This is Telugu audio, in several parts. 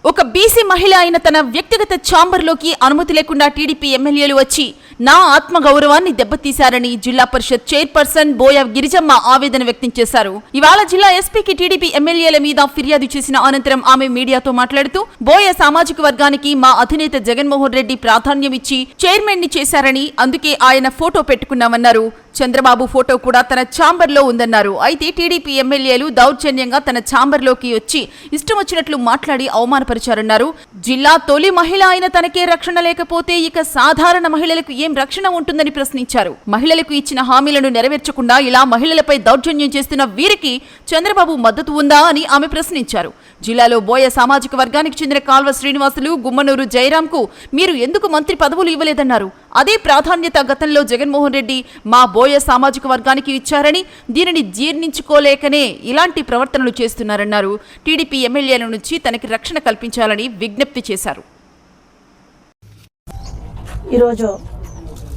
ఒక బీసీ మహిళ అయిన తన వ్యక్తిగత ఛాంబర్లోకి అనుమతి లేకుండా టీడీపీ ఎమ్మెల్యేలు వచ్చి నా ఆత్మగౌరవాన్ని దెబ్బతీశారని జిల్లా పరిషత్ చైర్పర్సన్ బోయ గిరిజమ్మ ఆవేదన వ్యక్తం చేశారు. ఇవాళ జిల్లా ఎస్పీకి టీడీపీ ఎమ్మెల్యేల మీద ఫిర్యాదు చేసిన అనంతరం ఆమె మీడియాతో మాట్లాడుతూ బోయ సామాజిక వర్గానికి మా అధినేత జగన్మోహన్ రెడ్డి ప్రాధాన్యం ఇచ్చి చైర్మన్ ని చేశారని, అందుకే ఆయన ఫోటో పెట్టుకున్నామన్నారు. చంద్రబాబు ఫోటో కూడా తన ఛాంబర్లో ఉందన్నారు. అయితే టీడీపీ ఎమ్మెల్యేలు దౌర్జన్యంగా తన ఛాంబర్లోకి వచ్చి ఇష్టం వచ్చినట్లు మాట్లాడి అవమానపరిచారన్నారు. జిల్లా తొలి మహిళ అయిన తనకే రక్షణ లేకపోతే ఇక సాధారణ మహిళలకు ఏం రక్షణ ఉంటుందని ప్రశ్నించారు. మహిళలకు ఇచ్చిన హామీలను నెరవేర్చకుండా ఇలా మహిళలపై దౌర్జన్యం చేస్తున్న వీరికి చంద్రబాబు మద్దతు ఉందా అని ఆమె ప్రశ్నించారు. జిల్లాలో బోయ సామాజిక వర్గానికి చెందిన కాల్వ శ్రీనివాసులు, గుమ్మనూరు జయరాంకు మీరు ఎందుకు మంత్రి పదవులు ఇవ్వలేదన్నారు. అదే ప్రాధాన్యత గతంలో జగన్మోహన్ రెడ్డి మా బోయ సామాజిక వర్గానికి ఇచ్చారని, దీనిని జీర్ణించుకోలేకనే ఇలాంటి ప్రవర్తనలు చేస్తున్నారన్నారు. టీడీపీ ఎమ్మెల్యేల నుంచి తనకి రక్షణ కల్పించాలని విజ్ఞప్తి చేశారు. ఈరోజు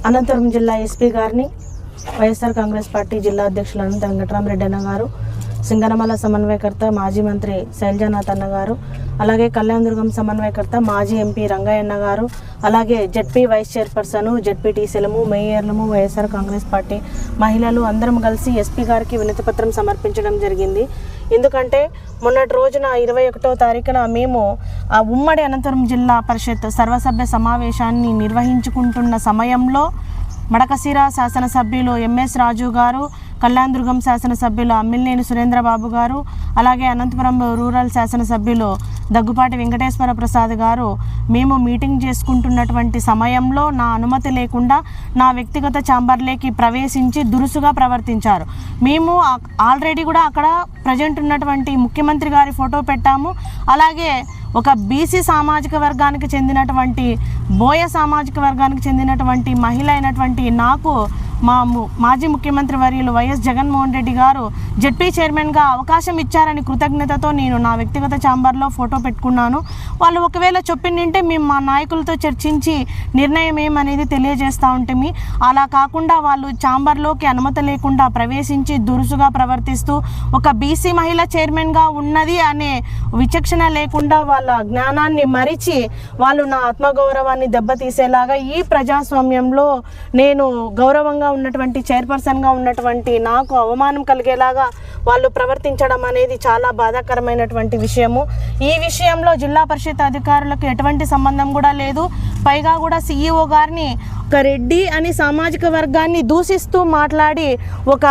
అనంతపురం జిల్లా ఎస్పీ గారిని, వైఎస్ఆర్ కాంగ్రెస్ పార్టీ జిల్లా అధ్యక్షులు అనంత వెంకటరామరెడ్డి అన్న గారు, సింగనమల సమన్వయకర్త మాజీ మంత్రి శైలజానాథ్ అన్న గారు, అలాగే కళ్యాణదుర్గం సమన్వయకర్త మాజీ ఎంపీ రంగయ్యన్న గారు, అలాగే జెడ్పీ వైస్ చైర్పర్సన్, జెడ్పీటీసీలము, మేయర్లము, వైఎస్ఆర్ కాంగ్రెస్ పార్టీ మహిళలు అందరం కలిసి ఎస్పీ గారికి వినతిపత్రం సమర్పించడం జరిగింది. ఎందుకంటే మొన్నటి రోజున 21వ తారీఖున మేము ఆ ఉమ్మడి అనంతపురం జిల్లా పరిషత్ సర్వసభ్య సమావేశాన్ని నిర్వహించుకుంటున్న సమయంలో మడకశిర శాసనసభ్యులు ఎంఎస్ రాజు గారు, కళ్యాణదుర్గం శాసనసభ్యులు అమ్మినేని సురేంద్రబాబు గారు, అలాగే అనంతపురం రూరల్ శాసనసభ్యులు దగ్గుపాటి వెంకటేశ్వర ప్రసాద్ గారు మేము మీటింగ్ చేసుకుంటున్నటువంటి సమయంలో నా అనుమతి లేకుండా నా వ్యక్తిగత ఛాంబర్లోకి ప్రవేశించి దురుసుగా ప్రవర్తించారు. మేము ఆల్రెడీ కూడా అక్కడ ప్రజెంట్ ఉన్నటువంటి ముఖ్యమంత్రి గారి ఫోటో పెట్టాము. అలాగే ఒక బీసీ సామాజిక వర్గానికి చెందినటువంటి బోయ సామాజిక వర్గానికి చెందినటువంటి మహిళ అయినటువంటి నాకు మా మాజీ ముఖ్యమంత్రి వర్యులు వైఎస్ జగన్మోహన్ రెడ్డి గారు జెడ్పీ చైర్మన్గా అవకాశం ఇచ్చారని కృతజ్ఞతతో నేను నా వ్యక్తిగత ఛాంబర్లో ఫోటో పెట్టుకున్నాను. వాళ్ళు ఒకవేళ చెప్పిందంటే మేము మా నాయకులతో చర్చించి నిర్ణయం ఏమనేది తెలియజేస్తూ ఉంటాము. అలా కాకుండా వాళ్ళు ఛాంబర్లోకి అనుమతి లేకుండా ప్రవేశించి దురుసుగా ప్రవర్తిస్తూ ఒక బీసీ మహిళ చైర్మన్గా ఉన్నది అనే విచక్షణ లేకుండా వాళ్ళ జ్ఞానాన్ని మరిచి వాళ్ళు నా ఆత్మగౌరవాన్ని దెబ్బతీసేలాగా ఈ ప్రజాస్వామ్యంలో నేను గౌరవంగా ఉన్నటువంటి చైర్పర్సన్గా ఉన్నటువంటి నాకు అవమానం కలిగేలాగా వాళ్ళు ప్రవర్తించడం అనేది చాలా బాధాకరమైనటువంటి విషయము. ఈ విషయంలో జిల్లా పరిషత్ అధికారులకు ఎటువంటి సంబంధం కూడా లేదు. పైగా కూడా సీఈఓ గారిని ఒక రెడ్డి అని సామాజిక వర్గాన్ని దూషిస్తూ మాట్లాడి ఒక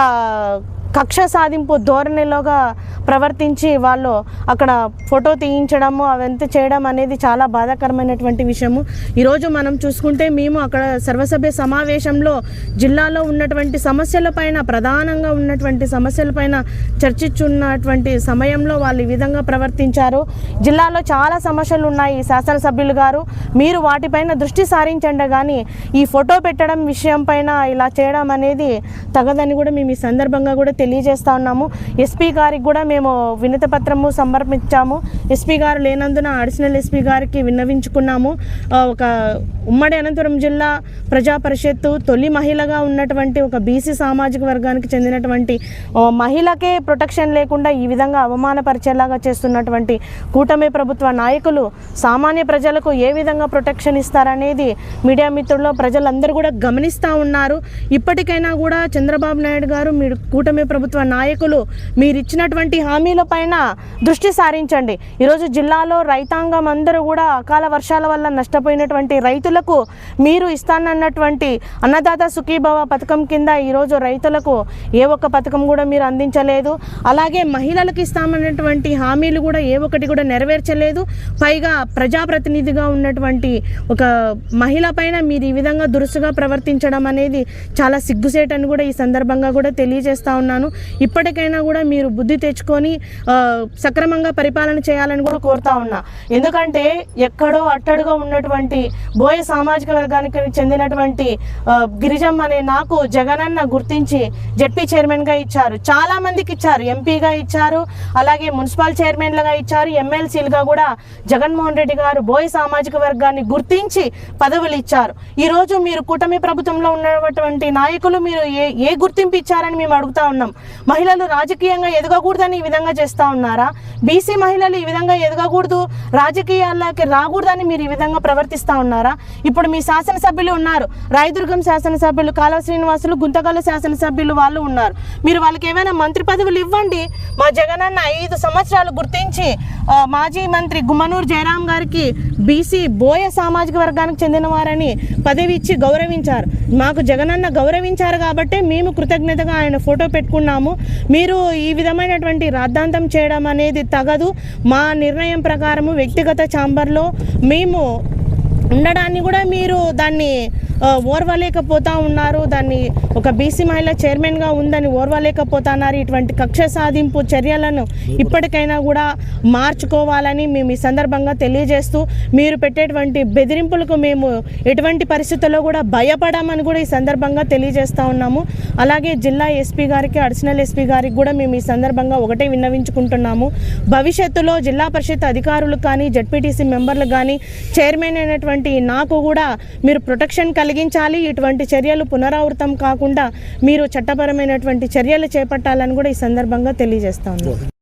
కక్ష సాధింపు ధోరణిలోగా ప్రవర్తించి వాళ్ళు అక్కడ ఫోటో తీయించడము అవంతా చేయడం అనేది చాలా బాధాకరమైనటువంటి విషయము. ఈరోజు మనం చూసుకుంటే మేము అక్కడ సర్వసభ్య సమావేశంలో జిల్లాలో ఉన్నటువంటి సమస్యలపైన, ప్రధానంగా ఉన్నటువంటి సమస్యలపైన చర్చించున్నటువంటి సమయంలో వాళ్ళు ఈ విధంగా ప్రవర్తించారు. జిల్లాలో చాలా సమస్యలు ఉన్నాయి శాసనసభ్యులు గారు, మీరు వాటిపైన దృష్టి సారించండి, కానీ ఈ ఫోటో పెట్టడం విషయం పైన ఇలా చేయడం అనేది తగదని కూడా మేము ఈ సందర్భంగా కూడా తెలియజేస్తా ఉన్నాము. ఎస్పీ గారికి కూడా మేము వినతి పత్రము సమర్పించాము. ఎస్పీ గారు లేనందున అడిషనల్ ఎస్పీ గారికి విన్నవించుకున్నాము. ఒక ఉమ్మడి అనంతపురం జిల్లా ప్రజా పరిషత్తు తొలి మహిళగా ఉన్నటువంటి ఒక బీసీ సామాజిక వర్గానికి చెందినటువంటి మహిళకే ప్రొటెక్షన్ లేకుండా ఈ విధంగా అవమానపరిచేలాగా చేస్తున్నటువంటి కూటమి ప్రభుత్వ నాయకులు సామాన్య ప్రజలకు ఏ విధంగా ప్రొటెక్షన్ ఇస్తారనేది మీడియా మిత్రుల్లో ప్రజలందరూ కూడా గమనిస్తూ ఉన్నారు. ఇప్పటికైనా కూడా చంద్రబాబు నాయుడు గారు, మీరు కూటమి ప్రభుత్వ నాయకులు మీరు ఇచ్చినటువంటి హామీల పైన దృష్టి సారించండి. ఈరోజు జిల్లాలో రైతాంగం అందరూ కూడా అకాల వర్షాల వల్ల నష్టపోయినటువంటి రైతులకు మీరు ఇస్తానన్నటువంటి అన్నదాత సుఖీభవ పథకం కింద ఈరోజు రైతులకు ఏ ఒక్క పథకం కూడా మీరు అందించలేదు. అలాగే మహిళలకు ఇస్తామన్నటువంటి హామీలు కూడా ఏ ఒక్కటి కూడా నెరవేర్చలేదు. పైగా ప్రజాప్రతినిధిగా ఉన్నటువంటి ఒక మహిళ పైన మీరు ఈ విధంగా దురుసుగా ప్రవర్తించడం అనేది చాలా సిగ్గుసేటని కూడా ఈ సందర్భంగా కూడా తెలియజేస్తా ఉన్నాను. ఇప్పటికైనా కూడా మీరు బుద్ధి తెచ్చుకొని సక్రమంగా పరిపాలన చేయాలని కూడా కోరుతా ఉన్నా. ఎందుకంటే ఎక్కడో అట్టడుగా ఉన్నటువంటి బోయ సామాజిక వర్గానికి చెందినటువంటి గిరిజమ్మ అనే నాకు జగనన్న గుర్తించి జెడ్పీ చైర్మన్గా ఇచ్చారు, చాలా మందికి ఇచ్చారు, ఎంపీగా ఇచ్చారు, అలాగే మున్సిపల్ చైర్మన్లుగా ఇచ్చారు, ఎమ్మెల్సీలుగా కూడా జగన్మోహన్ రెడ్డి గారు బోయ సామాజిక వర్గాన్ని గుర్తించి పదవులు ఇచ్చారు. ఈరోజు మీరు కూటమి ప్రభుత్వంలో ఉన్నటువంటి నాయకులు మీరు ఏ గుర్తింపు ఇచ్చారని మేము అడుగుతా ఉన్నాం. కారణం? మహిళలు రాజకీయంగా ఎదగకూడదని ఈ విధంగా చేస్తూ ఉన్నారా? బీసీ మహిళలు ఈ విధంగా ఎదగకూడదు, రాజకీయాల్లోకి రాకూడదని మీరు ఈ విధంగా ప్రవర్తిస్తూ ఉన్నారా? ఇప్పుడు మీ శాసనసభ్యులు ఉన్నారు, రాయదుర్గం శాసనసభ్యులు కాలువ శ్రీనివాసులు, గుంతకల్ శాసనసభ్యులు వాళ్ళు ఉన్నారు. మీరు వాళ్ళకి ఏమైనా మంత్రి పదవులు ఇవ్వండి. మా జగనన్న 5 సంవత్సరాలు గుర్తించి మాజీ మంత్రి గుమ్మనూరు జయరాం గారికి బీసీ బోయ సామాజిక వర్గానికి చెందిన వారని పదవి ఇచ్చి గౌరవించారు. మాకు జగనన్న గౌరవించారు కాబట్టి మేము కృతజ్ఞతగా ఆయన ఫోటో పెట్టుకున్నాము. మీరు ఈ విధమైనటువంటి రాద్ధాంతం చేయడం అనేది తగదు. మా నిర్ణయం ప్రకారము వ్యక్తిగత ఛాంబర్లో మేము ఉండడాన్ని కూడా మీరు దాన్ని ఓర్వలేకపోతా ఉన్నారు. దాన్ని ఒక బీసీ మహిళ చైర్మన్గా ఉందని ఓర్వలేకపోతున్నారు. ఇటువంటి కక్ష సాధింపు చర్యలను ఇప్పటికైనా కూడా మార్చుకోవాలని మేము ఈ సందర్భంగా తెలియజేస్తూ, మీరు పెట్టేటువంటి బెదిరింపులకు మేము ఎటువంటి పరిస్థితుల్లో కూడా భయపడమని కూడా ఈ సందర్భంగా తెలియజేస్తూ ఉన్నాము. అలాగే జిల్లా ఎస్పీ గారికి, అడిషనల్ ఎస్పీ గారికి కూడా మేము ఈ సందర్భంగా ఒకటే విన్నవించుకుంటున్నాము. భవిష్యత్తులో జిల్లా పరిషత్ అధికారులకు కానీ, జడ్పీటీసీ మెంబర్లకు కానీ, చైర్మన్ అయినటువంటి నాకు కూడా మీరు ప్రొటెక్షన్ కలిగించాలి. ఇటువంటి చర్యలు పునరావృతం కాకుండా మీరు చట్టపరమైనటువంటి చర్యలు చేపట్టాలని కూడా ఈ సందర్భంగా తెలియజేస్తా ఉన్నాను.